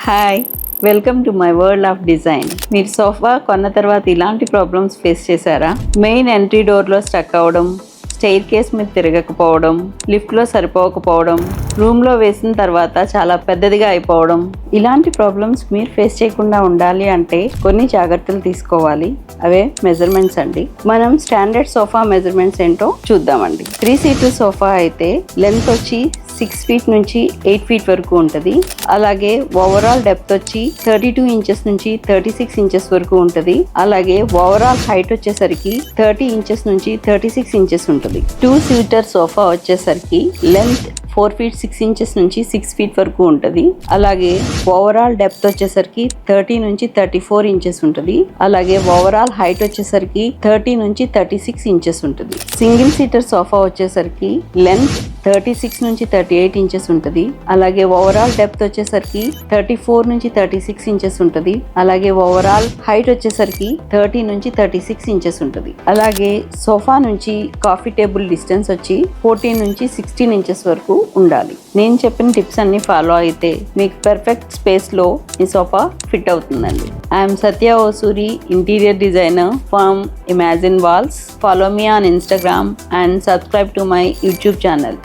Hi, welcome to my world of design. మీరు sofa కొన్న తర్వాత ఇలాంటి ప్రాబ్లమ్స్ ఫేస్ చేశారా? మెయిన్ ఎంట్రీ డోర్లో స్టక్ అవ్వడం, స్టెయిర్ కేస్ మీద తిరగకపోవడం, లిఫ్ట్లో సరిపోకపోవడం, రూమ్లో వేసిన తర్వాత చాలా పెద్దదిగా అయిపోవడం, ఇలాంటి ప్రాబ్లమ్స్ మీరు ఫేస్ చేయకుండా ఉండాలి అంటే కొన్ని జాగ్రత్తలు తీసుకోవాలి. అవే మెజర్మెంట్స్ అండి. మనం స్టాండర్డ్ సోఫా మెజర్మెంట్స్ ఏంటో చూద్దామండి. 3 సీటర్ సోఫా అయితే లెంత్ వచ్చి 6 ఫీట్ నుంచి 8 ఫీట్ వరకు ఉంటుంది. అలాగే ఓవరాల్ డెప్త్ వచ్చి 32 ఇంచెస్ నుంచి 36 ఇంచెస్ వరకు ఉంటుంది. అలాగే ఓవరాల్ హైట్ వచ్చేసరికి 30 ఇంచెస్ నుంచి 36 ఇంచెస్ ఉంటుంది. 2 సీటర్ సోఫా వచ్చేసరికి లెంత్ 4 ఫీట్ 6 ఇంచెస్ నుంచి 6 ఫీట్ వరకు ఉంటుంది. అలాగే ఓవరాల్ డెప్త్ వచ్చేసరికి 30 నుంచి 34 ఇంచెస్ ఉంటుంది. అలాగే ఓవరాల్ హైట్ వచ్చేసరికి 30 నుంచి 36 ఇంచెస్ ఉంటుంది. సింగిల్ సీటర్ సోఫా వచ్చేసరికి లెంత్ 36 నుంచి 38 ఇంచెస్ ఉంటుంది. అలాగే ఓవరాల్ డెప్త్ వచ్చేసరికి 34 నుంచి 36 ఇంచెస్ ఉంటుంది. అలాగే ఓవరాల్ హైట్ వచ్చేసరికి 30 నుంచి 36 ఇంచెస్ ఉంటుంది. అలాగే సోఫా నుంచి కాఫీ టేబుల్ డిస్టెన్స్ వచ్చి 14 నుంచి 16 ఇంచెస్ వరకు ఉండాలి. నేను చెప్పిన టిప్స్ అన్ని ఫాలో అయితే మీకు పర్ఫెక్ట్ స్పేస్ లో ఈ సోఫా ఫిట్ అవుతుందండి. I'm Satya Osuri, interior designer from Imagine Walls. Follow me on Instagram and subscribe to my YouTube channel.